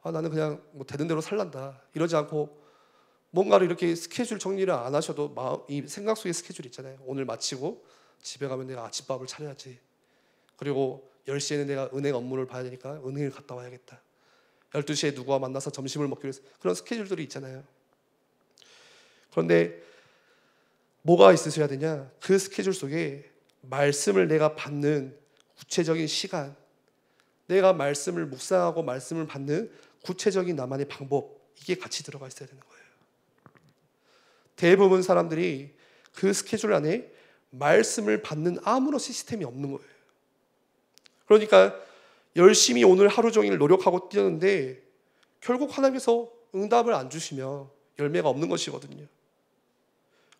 나는 그냥 되는 대로 살란다 이러지 않고 뭔가를 이렇게 스케줄 정리를 안 하셔도 이 생각 속에 스케줄이 있잖아요. 오늘 마치고 집에 가면 내가 아침밥을 차려야지. 그리고 10시에는 내가 은행 업무를 봐야 되니까 은행을 갔다 와야겠다. 12시에 누구와 만나서 점심을 먹기로 해서, 그런 스케줄들이 있잖아요. 그런데 뭐가 있으셔야 되냐? 그 스케줄 속에 말씀을 내가 받는 구체적인 시간, 내가 말씀을 묵상하고 말씀을 받는 구체적인 나만의 방법, 이게 같이 들어가 있어야 되는 거예요. 대부분 사람들이 그 스케줄 안에 말씀을 받는 아무런 시스템이 없는 거예요. 그러니까 열심히 오늘 하루 종일 노력하고 뛰었는데 결국 하나님께서 응답을 안 주시면 열매가 없는 것이거든요.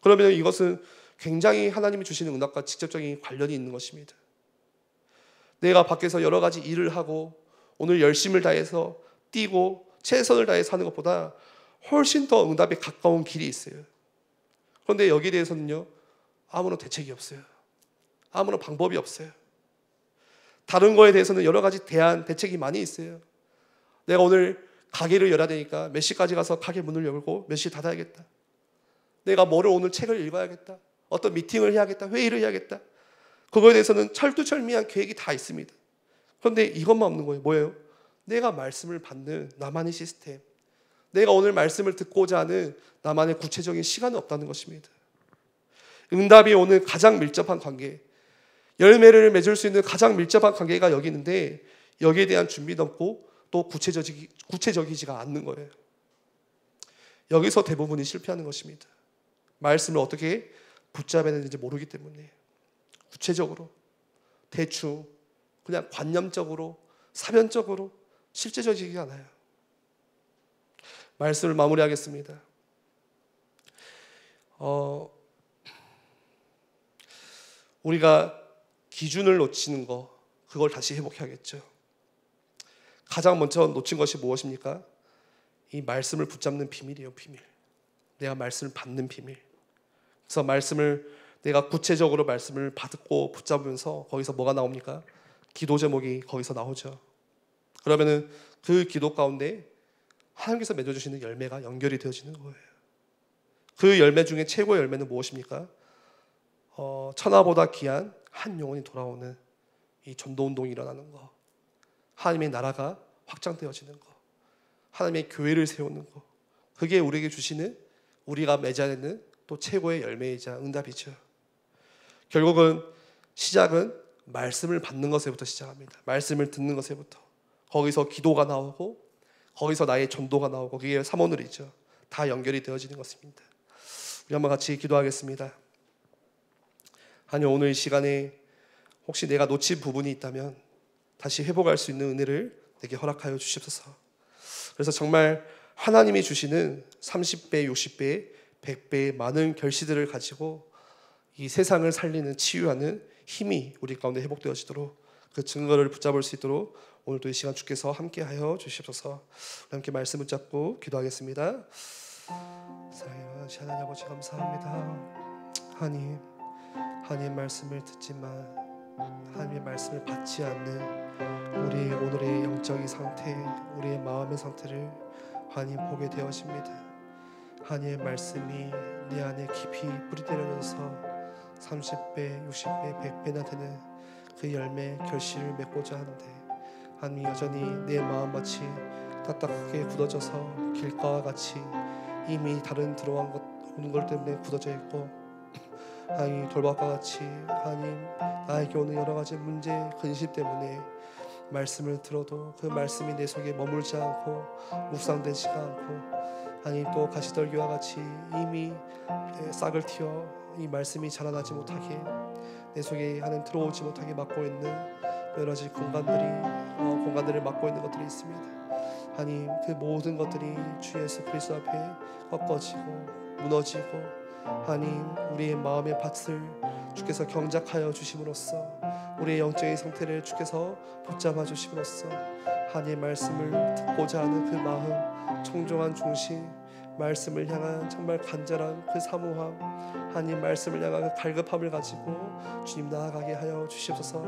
그러면 이것은 굉장히 하나님이 주시는 응답과 직접적인 관련이 있는 것입니다. 내가 밖에서 여러 가지 일을 하고 오늘 열심을 다해서 뛰고 최선을 다해서 하는 것보다 훨씬 더 응답에 가까운 길이 있어요. 그런데 여기에 대해서는요, 아무런 대책이 없어요. 아무런 방법이 없어요. 다른 거에 대해서는 여러 가지 대책이 많이 있어요. 내가 오늘 가게를 열어야 되니까 몇 시까지 가서 가게 문을 열고 몇 시에 닫아야겠다. 내가 뭐를 오늘 책을 읽어야겠다. 어떤 미팅을 해야겠다. 회의를 해야겠다. 그거에 대해서는 철두철미한 계획이 다 있습니다. 그런데 이것만 없는 거예요. 뭐예요? 내가 말씀을 받는 나만의 시스템, 내가 오늘 말씀을 듣고자 하는 나만의 구체적인 시간은 없다는 것입니다. 응답이 오는 가장 밀접한 관계, 열매를 맺을 수 있는 가장 밀접한 관계가 여기 있는데 여기에 대한 준비도 없고 또 구체적이지가 않는 거예요. 여기서 대부분이 실패하는 것입니다. 말씀을 어떻게 붙잡아야 되는지 모르기 때문에 구체적으로, 대충, 그냥 관념적으로, 사변적으로 실제적이지 않아요. 말씀을 마무리하겠습니다. 우리가 기준을 놓치는 거, 그걸 다시 회복해야겠죠. 가장 먼저 놓친 것이 무엇입니까? 이 말씀을 붙잡는 비밀이에요. 비밀. 내가 말씀을 받는 비밀. 그래서 내가 구체적으로 말씀을 받고 붙잡으면서 거기서 뭐가 나옵니까? 기도 제목이 거기서 나오죠. 그러면은 그 기도 가운데 하나님께서 맺어주시는 열매가 연결이 되어지는 거예요. 그 열매 중에 최고의 열매는 무엇입니까? 천하보다 귀한 한 영혼이 돌아오는 이 전도운동이 일어나는 거, 하나님의 나라가 확장되어지는 거, 하나님의 교회를 세우는 거, 그게 우리에게 주시는, 우리가 맺어야 되는 또 최고의 열매이자 응답이죠. 결국은 시작은 말씀을 받는 것에부터 시작합니다. 말씀을 듣는 것에부터. 거기서 기도가 나오고 거기서 나의 전도가 나오고, 그게 삼원을이죠. 다 연결이 되어지는 것입니다. 우리 한번 같이 기도하겠습니다. 하나님, 오늘 이 시간에 혹시 내가 놓친 부분이 있다면 다시 회복할 수 있는 은혜를 내게 허락하여 주시옵소서. 그래서 정말 하나님이 주시는 30배, 60배, 100배의 많은 결실들을 가지고 이 세상을 살리는, 치유하는 힘이 우리 가운데 회복되어지도록, 그 증거를 붙잡을 수 있도록 오늘도 이 시간 주께서 함께하여 주시옵소서. 함께 말씀 붙잡고 기도하겠습니다. 사랑하신 하나님 아버지, 감사합니다. 하나님 말씀을 듣지만 하나님의 말씀을 받지 않는 우리의 오늘의 영적인 상태, 우리의 마음의 상태를 하나님 보게 되어집니다. 하나님의 말씀이 내 안에 깊이 뿌리내리면서 30배, 60배, 100배나 되는 그 열매 결실을 맺고자 하는데, 하나님 여전히 내 마음같이 딱딱하게 굳어져서 길가와 같이 이미 다른 들어온 것, 오는 것 때문에 굳어져 있고, 하나님 돌밭과 같이 하나님 나에게 오는 여러 가지 문제, 근심 때문에 말씀을 들어도 그 말씀이 내 속에 머물지 않고 묵상되지가 않고, 하나님 또 가시떨기와 같이 이미 싹을 틔워 이 말씀이 자라나지 못하게, 내 속에 하나님 들어오지 못하게 막고 있는 여러 가지 공간들을 막고 있는 것들이 있습니다. 하나님, 그 모든 것들이 주 예수 그리스도 앞에 꺾어지고 무너지고, 하나님 우리의 마음의 밭을 주께서 경작하여 주심으로써, 우리의 영적인 상태를 주께서 붙잡아 주심으로써, 하나님의 말씀을 듣고자 하는 그 마음, 청정한 중심, 말씀을 향한 정말 간절한 그 사모함, 하나님 말씀을 향한 그 갈급함을 가지고 주님 나아가게 하여 주시옵소서.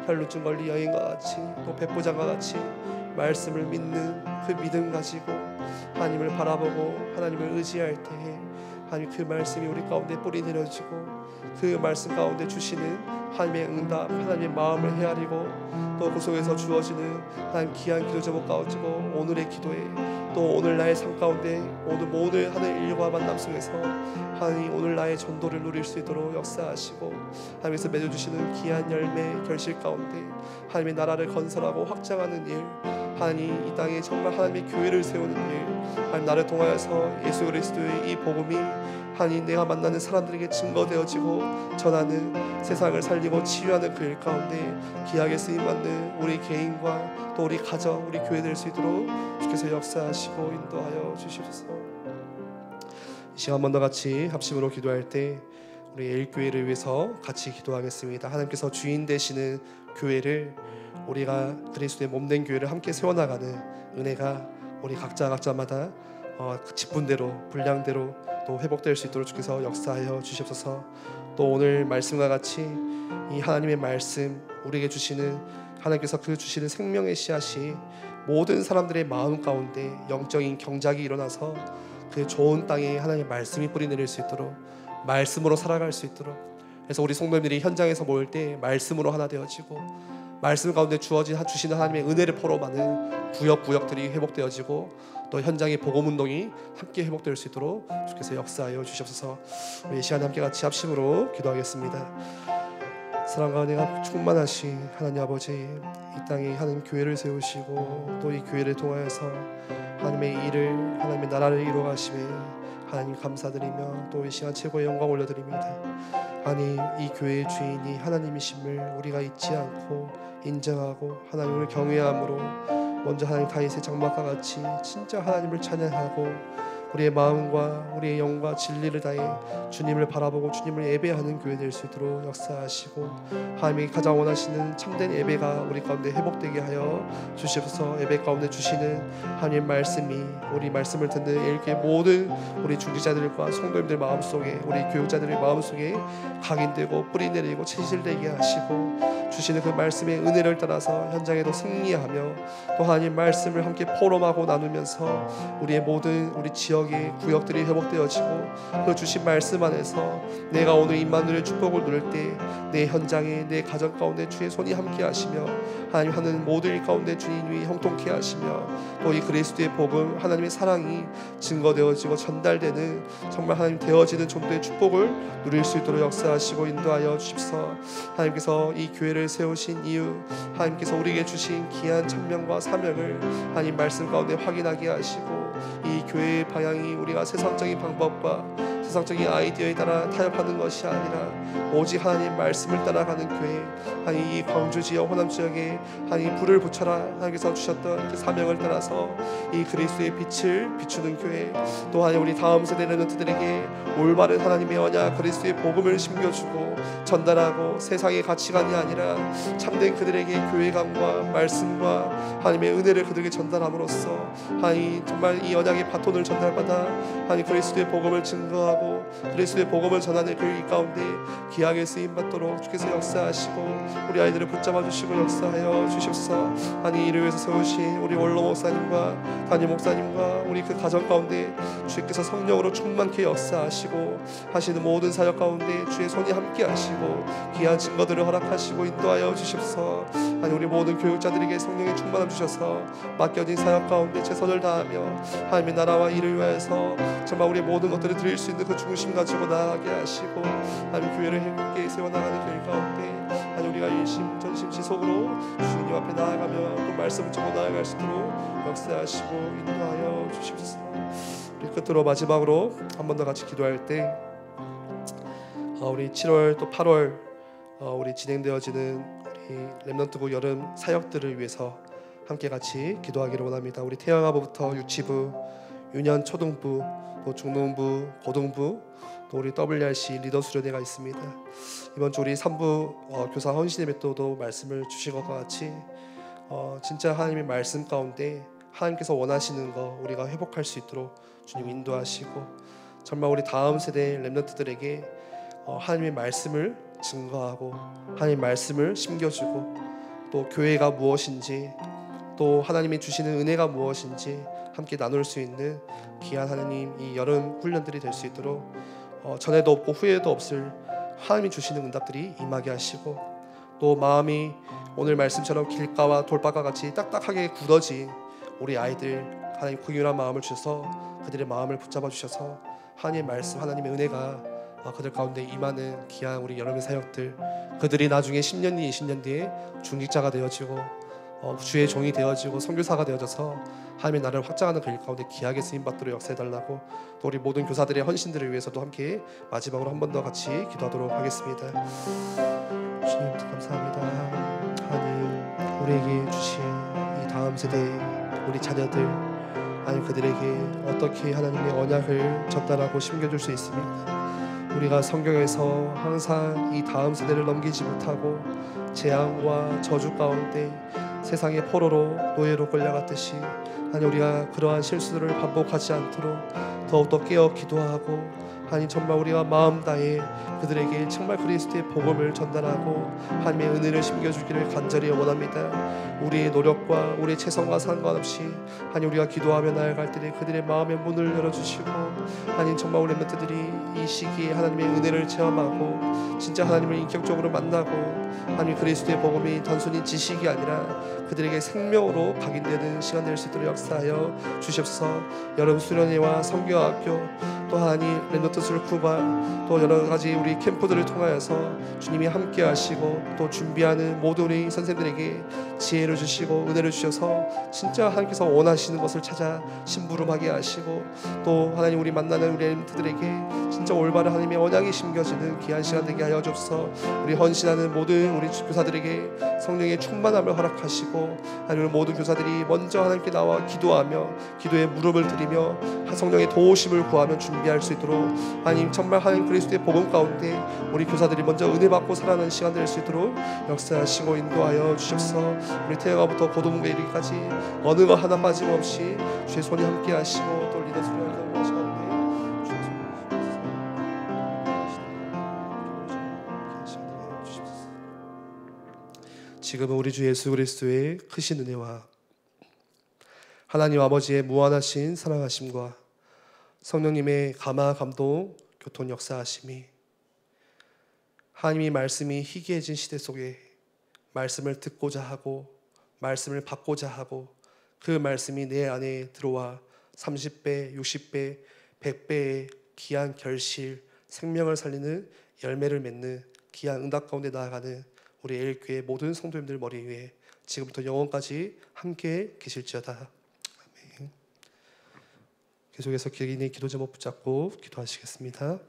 혈루증 걸린 여인과 같이, 또 백부장과 같이 말씀을 믿는 그 믿음 가지고 하나님을 바라보고 하나님을 의지할 때에 하나님 그 말씀이 우리 가운데 뿌리 내려지고, 그 말씀 가운데 주시는 하나님의 응답, 하나님의 마음을 헤아리고, 또 그 속에서 주어지는 하나님 귀한 기도 제목 가지고 오늘의 기도에, 또 오늘 나의 삶 가운데 오늘 하는 일과 만남 속에서 하나님 오늘 나의 전도를 누릴 수 있도록 역사하시고, 하나님께서 맺어주시는 귀한 열매 결실 가운데 하나님의 나라를 건설하고 확장하는 일, 하나님 이 땅에 정말 하나님의 교회를 세우는 일, 하나님 나를 통하여서 예수 그리스도의 이 복음이 하나님 내가 만나는 사람들에게 증거되어지고 전하는, 세상을 살리고 치유하는 그 일 가운데 귀하게 쓰임받는 우리 개인과 또 우리 가정, 우리 교회 될 수 있도록 주께서 역사하시고 인도하여 주시옵소서. 이 시간 한 번 더 같이 합심으로 기도할 때 우리 엘교회를 위해서 같이 기도하겠습니다. 하나님께서 주인 되시는 교회를, 우리가 그리스도의 몸된 교회를 함께 세워나가는 은혜가 우리 각자마다 그 직분대로 분량대로 또 회복될 수 있도록 주께서 역사하여 주시옵소서. 또 오늘 말씀과 같이 이 하나님의 말씀, 우리에게 주시는 하나님께서 그 주시는 생명의 씨앗이 모든 사람들의 마음 가운데 영적인 경작이 일어나서 그 좋은 땅에 하나님의 말씀이 뿌리내릴 수 있도록, 말씀으로 살아갈 수 있도록, 그래서 우리 성도님들이 현장에서 모일 때 말씀으로 하나 되어지고, 말씀 가운데 주시는 하나님의 은혜를 포럼하는 구역들이 회복되어지고, 또 현장의 복음운동이 함께 회복될 수 있도록 주께서 역사하여 주시옵소서. 우리 이 시간 함께 같이 합심으로 기도하겠습니다. 사랑과 은혜가 충만하신 하나님 아버지, 이 땅에 하나님 교회를 세우시고 또 이 교회를 통하여서 하나님의 일을, 하나님의 나라를 이루어가심에 하나님 감사드리며 또 이 시간 최고의 영광 올려드립니다. 아니, 이 교회의 주인이 하나님이심을 우리가 잊지 않고 인정하고 하나님을 경외함으로 먼저 하나님 다윗의 장막과 같이 진짜 하나님을 찬양하고 우리의 마음과 우리의 영과 진리를 다해 주님을 바라보고 주님을 예배하는 교회 될 수 있도록 역사하시고, 하나님이 가장 원하시는 참된 예배가 우리 가운데 회복되게 하여 주시옵소서. 예배 가운데 주시는 하나님 말씀이 우리 말씀을 듣는 엘교회 모든 우리 중지자들과 성도님들 마음속에, 우리 교육자들의 마음속에 각인되고 뿌리내리고 체질되게 하시고, 주시는 그 말씀의 은혜를 따라서 현장에도 승리하며 또 하나님 말씀을 함께 포럼하고 나누면서 우리의 모든 우리 지역의 구역들이 회복되어지고, 그 주신 말씀 안에서 내가 오늘 임마누엘의 축복을 누릴 때 내 현장에, 내 가정 가운데 주의 손이 함께 하시며 하나님 하는 모든 일 가운데 주님이 형통케 하시며 또 이 그리스도의 복음, 하나님의 사랑이 증거되어지고 전달되는 정말 하나님 되어지는 정도의 축복을 누릴 수 있도록 역사하시고 인도하여 주십시오. 하나님께서 이 교회를 세우신 이유, 하나님께서 우리에게 주신 귀한 천명과 사명을 하나님 말씀 가운데 확인하게 하시고, 이 교회의 방향이 우리가 세상적인 방법과 세상적인 아이디어에 따라 타협하는 것이 아니라 오직 하나님 말씀을 따라가는 교회, 하나님 이 광주 지역, 호남 지역에 하나님 불을 붙여라 하나님께서 주셨던 그 사명을 따라서 이 그리스도의 빛을 비추는 교회, 또 하나님 우리 다음 세대 렘넌트들에게 올바른 하나님의 언약 그리스도의 복음을 심겨주고 전달하고 세상의 가치관이 아니라 참된 그들에게 교회감과 말씀과 하나님의 은혜를 그들에게 전달함으로써 하나님 정말 이 언약의 바톤을 전달받아 하나님 그리스도의 복음을 증거하고 그리스도의 복음을 전하는 그 일 가운데 귀하게 쓰임받도록 주께서 역사하시고 우리 아이들을 붙잡아 주시고 역사하여 주시옵소서. 하나님 이를 위해서 세우신 우리 원로 목사님과 담임 목사님과 우리 그 가정 가운데 주께서 성령으로 충만케 역사하시고 하시는 모든 사역 가운데 주의 손이 함께 하시고 귀한 증거들을 허락하시고 인도하여 주시옵소서. 하나님 우리 모든 교육자들에게 성령의 충만함 주셔서 맡겨진 사역 가운데 최선을 다하며 하나님의 나라와 일을 위하여서 정말 우리 모든 것들을 드릴 수 있는 그 중심 가지고 나아가게 하시고 하나님 교회를 행복하게 세워나가는 그 가운데 하나님 우리가 일심 전심 지속으로 주님 앞에 나아가며 또 말씀을 전고 나아갈 수 있도록 역사하시고 인도하여 주시옵소서. 우리 끝으로 마지막으로 한 번 더 같이 기도할 때 우리 7월 또 8월 우리 진행되어지는 우리 렘넌트부 여름 사역들을 위해서 함께 같이 기도하기를 원합니다. 우리 태영아부부터 유치부, 유년 초등부, 또 중등부, 고등부, 또 우리 WRC 리더 수련회가 있습니다. 이번 주 우리 3부 교사 헌신의 맷도도 말씀을 주신 것과 같이 진짜 하나님의 말씀 가운데 하나님께서 원하시는 거 우리가 회복할 수 있도록 주님 인도하시고 정말 우리 다음 세대 렘넌트들에게 하나님의 말씀을 증거하고 하나님의 말씀을 심겨주고 또 교회가 무엇인지 또 하나님이 주시는 은혜가 무엇인지 함께 나눌 수 있는 귀한 하나님 이 여름 훈련들이 될 수 있도록 전에도 없고 후에도 없을 하나님이 주시는 응답들이 임하게 하시고 또 마음이 오늘 말씀처럼 길가와 돌바가 같이 딱딱하게 굳어진 우리 아이들 하나님 긍휼한 마음을 주셔서 그들의 마음을 붙잡아 주셔서 하나님의 말씀 하나님의 은혜가 그들 가운데 임하는 귀한 우리 여름의 사역들 그들이 나중에 10년 뒤 20년 뒤에 중직자가 되어지고 주의 종이 되어지고 선교사가 되어져서 하나님의 나라를 확장하는 그 일 가운데 귀하게 쓰임받도록 역사해달라고 또 우리 모든 교사들의 헌신들을 위해서도 함께 마지막으로 한 번 더 같이 기도하도록 하겠습니다. 주님 감사합니다. 하나님 우리에게 주신 이 다음 세대 우리 자녀들 하나님 그들에게 어떻게 하나님의 언약을 전달하고 심겨줄 수 있습니까? 우리가 성경에서 항상 이 다음 세대를 넘기지 못하고 재앙과 저주 가운데 세상의 포로로 노예로 끌려갔듯이 하나님 우리가 그러한 실수들을 반복하지 않도록 더욱더 깨어 기도하고 하나님 정말 우리가 마음 다해 그들에게 정말 그리스도의 복음을 전달하고 하나님의 은혜를 심겨주기를 간절히 원합니다. 우리의 노력과 우리의 최선과 상관없이 하나님 우리가 기도하며 나아갈 때 그들의 마음의 문을 열어주시고 하나님 정말 우리 멤버들이 이 시기에 하나님의 은혜를 체험하고 진짜 하나님을 인격적으로 만나고 하나님 그리스도의 복음이 단순히 지식이 아니라 그들에게 생명으로 각인되는 시간 될 수 있도록 역사하여 주시옵소서. 여름 수련회와 성경학교 또 하나님 랜더트 술쿠바 또 여러 가지 우리 캠프들을 통하여서 주님이 함께 하시고 또 준비하는 모든 우리 선생님들에게 지혜를 주시고 은혜를 주셔서 진짜 하나님께서 원하시는 것을 찾아 심부름하게 하시고 또 하나님 우리 만나는 우리 엠트들에게 진짜 올바른 하나님의 언약이 심겨지는 귀한 시간 되게 하여 주옵소서. 우리 헌신하는 모든 우리 교사들에게 성령의 충만함을 허락하시고 하나님 모든 교사들이 먼저 하나님께 나와 기도하며 기도에 무릎을 드리며 성령의 도우심을 구하며 준비할 수 있도록 하나님 정말 하나님 그리스도의 복음 가운데 우리 교사들이 먼저 은혜 받고 살아가는 시간 될 수 있도록 역사하시고 인도하여 주옵소서. 우리 태어가부터 고동부에 이르기까지 어느 것 하나 빠짐없이 주의 손이 함께 하시고 또 리더 수련하는 것이 가운데 주의 손이 주옵소서. 지금은 우리 주 예수 그리스도의 크신 은혜와 하나님 아버지의 무한하신 사랑하심과 성령님의 감화 감동 교통 역사하심이 하나님의 말씀이 희귀해진 시대 속에 말씀을 듣고자 하고 말씀을 받고자 하고 그 말씀이 내 안에 들어와 30배, 60배, 100배의 귀한 결실, 생명을 살리는 열매를 맺는 귀한 응답 가운데 나아가는 우리 애일교회 모든 성도님들 머리 위에 지금부터 영원까지 함께 계실지어다. 아멘. 계속해서 기도 제목 붙잡고 기도하시겠습니다.